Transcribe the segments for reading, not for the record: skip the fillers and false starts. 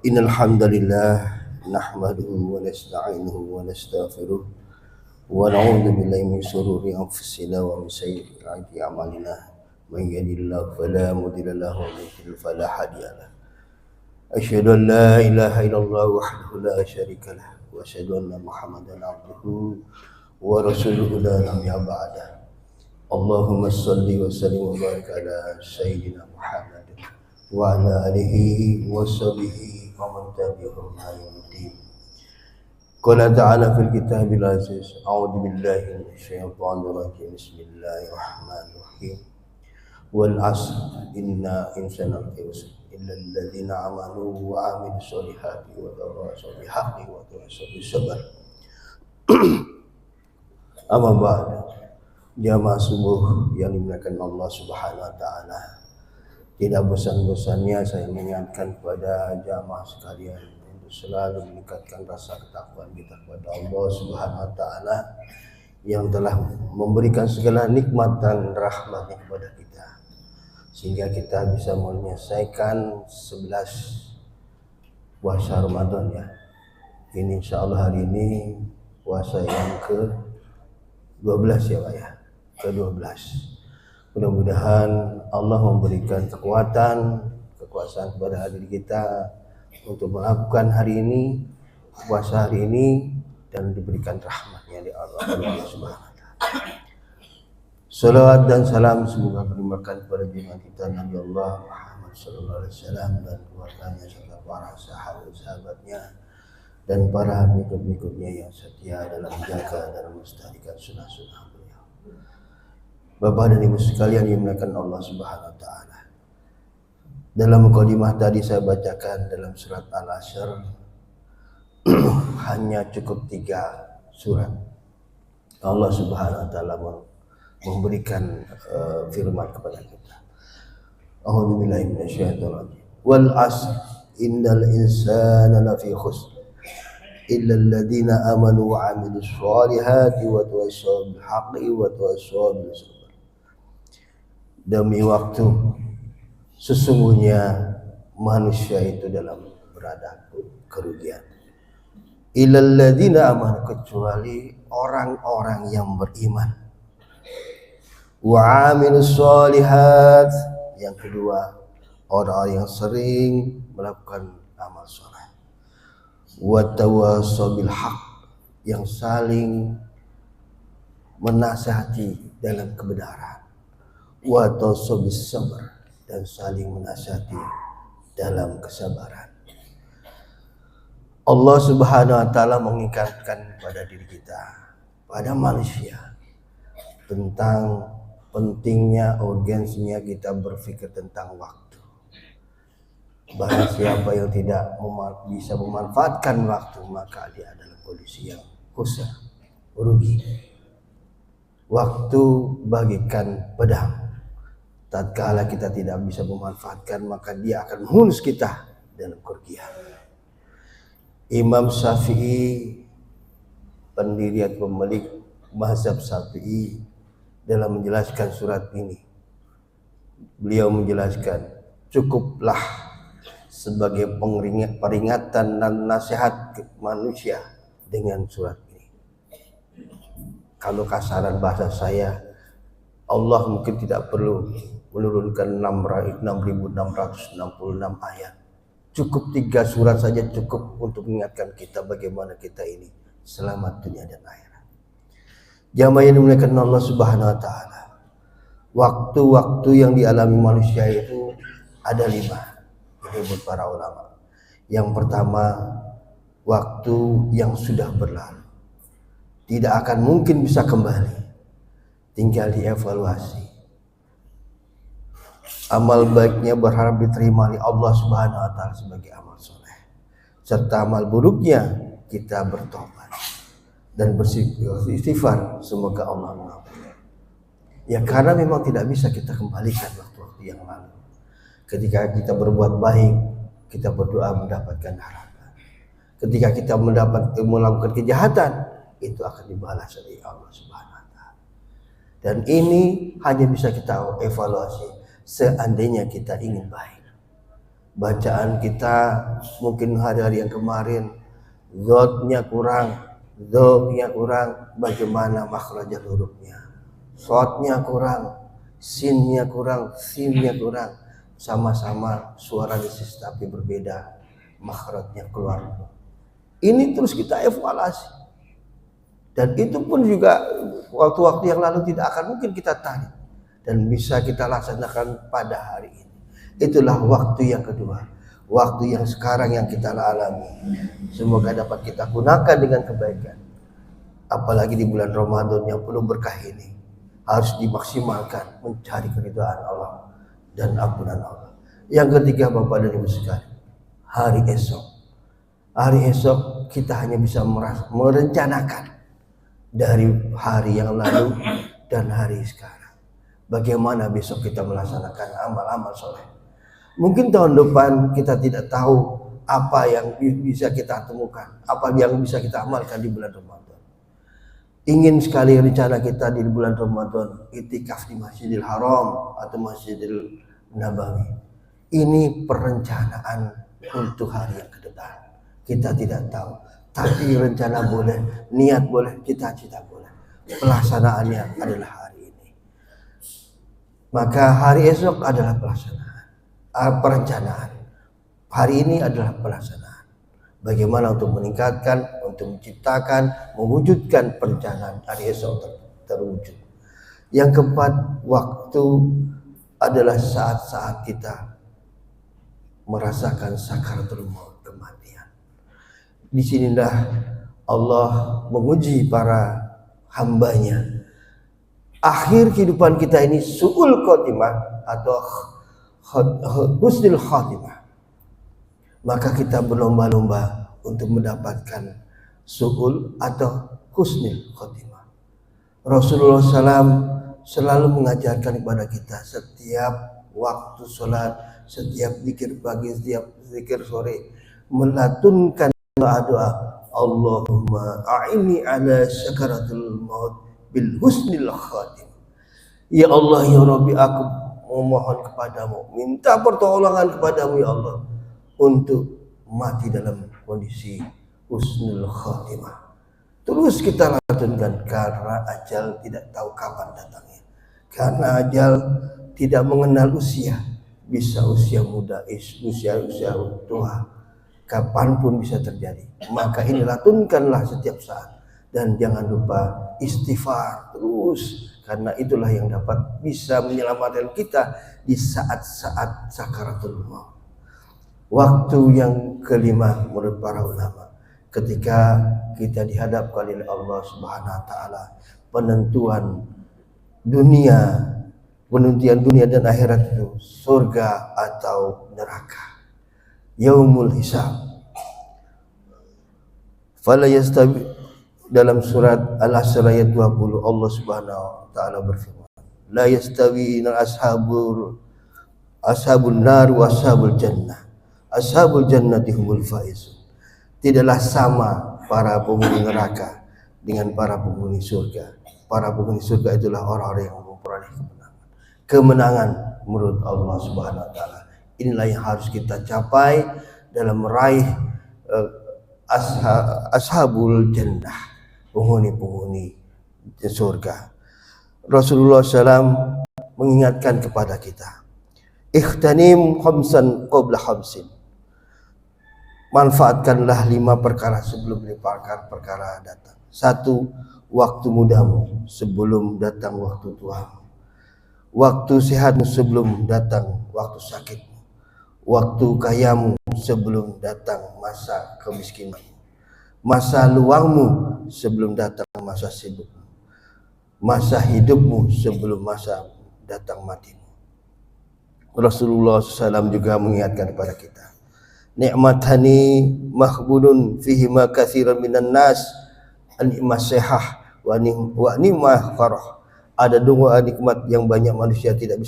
Innal hamdalillah nahmaduhu wa nasta'inuhu wa nastaghfiruh wa na'udzu billahi min shururi anfusina wa min sayyiati a'malina. Man yahdihillahu fala mudilla lahu wa man yudlil fala hadiya lahu. Asyhadu an la ilaha illallah wahdahu la syarika lah wa asyhadu anna Muhammadan abduhu wa rasuluhu la nabiyya ba'da. Allahumma shalli wa sallim wa barik ala sayyidina Muhammad wa ala alihi wa sahbihi ومن تبعهم إلى يوم الدين. قال تعالى في الكتاب العزيز أعوذ بالله من الشيطان الرجيم بسم الله الرحمن الرحيم والعصر إن الإنسان لفي خسر إلا الذين آمنوا وعملوا الصالحات وتواصوا بالحق وتواصوا بالصبر. Amma ba'd, jamaah subuh yang dimuliakan Allah Subhanahu wa taala. Tidak bosan-bosannya saya mengingatkan kepada jamaah sekalian untuk selalu meningkatkan rasa ketakwaan kita kepada Allah Subhanahu wa taala yang telah memberikan segala nikmat dan rahmatnya kepada kita, sehingga kita bisa menyelesaikan 11 puasa Ramadan ya. Ini insyaallah hari ini puasa yang ke-12 ya Pak ya, ke-12. Mudah-mudahan Allah memberikan kekuasaan kepada diri kita untuk melakukan hari ini, puasa hari ini, dan diberikan rahmatnya di Allah Subhanahu wa taala. Salawat dan salam semoga berimakan kepada junjungan kita Nabi Allah Muhammad sallallahu alaihi wasallam dan keluarganya serta para sahabat-sahabatnya dan para pengikut-pengikutnya yang setia dalam menjaga dan melestarikan sunnah-sunnah beliau. Bapak dan Ibu sekalian yang dimuliakan Allah Subhanahu wa taala. Dalam mukadimah tadi saya bacakan dalam surat Al-Asr hanya cukup 3 surat. Allah Subhanahu wa taala memberikan firman kepada kita. A'udzu billahi minasyaitonir rajim. Wal 'asr innal insana lafi khusr illa alladziina amanu wa 'amilus shalihati wa tawassaw bil haqqi wa tawassaw bis sabr. Demi waktu, sesungguhnya manusia itu dalam berada kerugian. Illal ladzina amanu, kecuali orang-orang yang beriman. Wa amilus shalihat, yang kedua orang-orang yang sering melakukan amal saleh. Wa tawassaw bil haqq, yang saling menasihati dalam kebenaran. Wa tawassaw bis sabr, dan saling menasihati dalam kesabaran. Allah Subhanahu wa taala mengingatkan pada diri kita, pada manusia, tentang pentingnya, urgensinya kita berpikir tentang waktu. Barang siapa yang tidak bisa memanfaatkan waktu, maka dia adalah kondisi yang khusr, rugi. Waktu bagikan pedang. Tatkala kita tidak bisa memanfaatkan, maka dia akan menghunus kita dalam kerugian. Imam Syafi'i, pendiri atau pemilik mazhab Syafi'i, dalam menjelaskan surat ini, beliau menjelaskan cukuplah sebagai peringatan dan nasihat manusia dengan surat ini. Kalau kasaran bahasa saya, Allah mungkin tidak perlu menurunkan 6.666 ayat. Cukup 3 surat saja cukup untuk mengingatkan kita bagaimana kita ini selamat dunia dan akhirat. Jamaah yang dimuliakan Allah Subhanahu wa taala. Waktu-waktu yang dialami manusia itu ada 5 disebut para ulama. Yang pertama, waktu yang sudah berlalu, tidak akan mungkin bisa kembali, tinggal dievaluasi. Amal baiknya berharap diterima oleh Allah Subhanahu wa taala sebagai amal soleh, serta amal buruknya kita bertobat dan beristighfar, semoga Allah mengampuni. Ya, karena memang tidak bisa kita kembalikan waktu-waktu yang lalu. Ketika kita berbuat baik, kita berdoa mendapatkan harapan. Ketika kita melakukan kejahatan, itu akan dibalas oleh Allah Subhanahu wa taala. Dan ini hanya bisa kita evaluasi seandainya kita ingin baik. bacaan kita mungkin hari-hari yang kemarin zotnya kurang, dznya kurang, bagaimana makhrajal hurufnya, shotnya kurang, sinnya kurang, sinnya kurang, sama-sama suara lisis tapi berbeda makhrajnya keluar. Ini terus kita evaluasi, dan itu pun juga waktu-waktu yang lalu tidak akan mungkin kita tarik dan bisa kita laksanakan pada hari ini. Itulah waktu yang kedua, waktu yang sekarang yang kita alami. Semoga dapat kita gunakan dengan kebaikan. Apalagi di bulan Ramadan yang penuh berkah ini, harus dimaksimalkan mencari keridhaan Allah dan ampunan Allah. Yang ketiga, Bapak dan Ibu sekalian, hari esok. Hari esok kita hanya bisa merencanakan dari hari yang lalu dan hari sekarang. Bagaimana besok kita melaksanakan amal-amal soleh. Mungkin tahun depan kita tidak tahu apa yang bisa kita temukan, apa yang bisa kita amalkan di bulan Ramadan. Ingin sekali rencana kita di bulan Ramadan iktikaf di Masjidil Haram atau Masjidil Nabawi. Ini perencanaan untuk hari yang ke depan. Kita tidak tahu, tapi rencana boleh, niat boleh, cita-cita boleh. Pelaksanaannya adalah hari ini. Maka hari esok adalah pelaksanaan, perencanaan. Hari ini adalah pelaksanaan. Bagaimana untuk meningkatkan, untuk menciptakan, mewujudkan perencanaan hari esok terwujud. Yang keempat, waktu adalah saat-saat kita merasakan sakaratul maut, kematian. Di sinilah Allah menguji para hambanya. Akhir kehidupan kita ini su'ul khotimah atau husnul khotimah. Maka kita berlomba-lomba untuk mendapatkan su'ul atau husnul khotimah. Rasulullah SAW selalu mengajarkan kepada kita setiap waktu sholat, setiap zikir pagi, setiap zikir sore, melatunkan doa-doa, Allahumma a'inni ala sakaratul maut bil husnil khatim. Ya Allah, ya Rabbi, aku memohon kepadamu, minta pertolongan kepadamu ya Allah, untuk mati dalam kondisi husnul khatimah. Terus kita lakukan, karena ajal tidak tahu kapan datangnya, karena ajal tidak mengenal usia, bisa usia muda, usia tua, kapanpun bisa terjadi. Maka ini latunkanlah setiap saat, dan jangan lupa istighfar terus, karena itulah yang dapat bisa menyelamatkan kita di saat-saat sakaratul maut. Waktu yang kelima menurut para ulama, ketika kita dihadapkan oleh Allah Subhanahu wa taala penentuan dunia dan akhirat itu, surga atau neraka. Yaumul hisab. Fala yastawi, dalam surat Al-Asr ayat 20 Allah Subhanahu wa taala berfirman, la yastawi ashabun nar wa ashabul jannah. Ashabul jannati humul faizun. Tidaklah sama para penghuni neraka dengan para penghuni surga. Para penghuni surga itulah orang-orang yang memperoleh kemenangan menurut Allah Subhanahu wa taala. Inilah yang harus kita capai dalam meraih ashabul jannah, penghuni-penghuni surga. Rasulullah SAW mengingatkan kepada kita, ikhtanim khamsan qabla khamsin. Manfaatkanlah 5 perkara sebelum 5 perkara datang. 1, waktu mudamu sebelum datang waktu tuamu. Waktu sehatmu sebelum datang waktu sakitmu. Waktu kayamu sebelum datang masa kemiskinanmu. Masa luangmu sebelum datang masa sibukmu. Masa hidupmu sebelum masa datang matimu. Rasulullah SAW juga mengingatkan kepada kita, ni'matani mahbunun fihima katsiran minan nas, nikmat sehat wa nikmat farah. Ada 2 nikmat yang banyak manusia tidak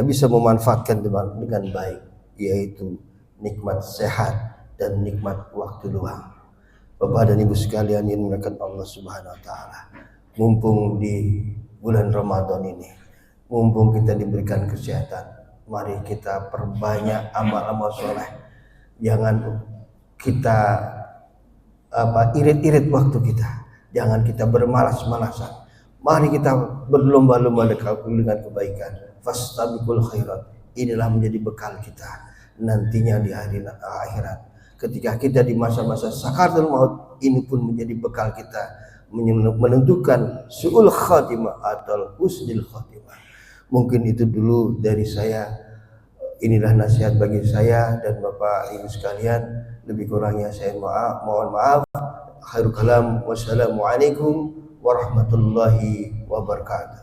bisa memanfaatkan dengan baik, yaitu nikmat sehat dan nikmat waktu luang. Bapak dan Ibu sekalian yang dimuliakan Allah Subhanahu wa taala, mumpung di bulan Ramadan ini, mumpung kita diberikan kesehatan, Mari kita perbanyak amal-amal soleh. Jangan kita irit-irit waktu kita. Jangan kita bermalas-malasan. Mari kita berlomba-lomba dengan kebaikan. Fastabiqul khairat. Inilah menjadi bekal kita nantinya di hari akhirat. Ketika kita di masa-masa sakaratul maut, ini pun menjadi bekal kita menentukan su'ul khatimah atau husnul khatimah. Mungkin itu dulu dari saya. Inilah nasihat bagi saya dan Bapak Ibu sekalian. Lebih kurangnya saya mohon maaf. Khairul kalam. Wassalamualaikum warahmatullahi wabarakatuh.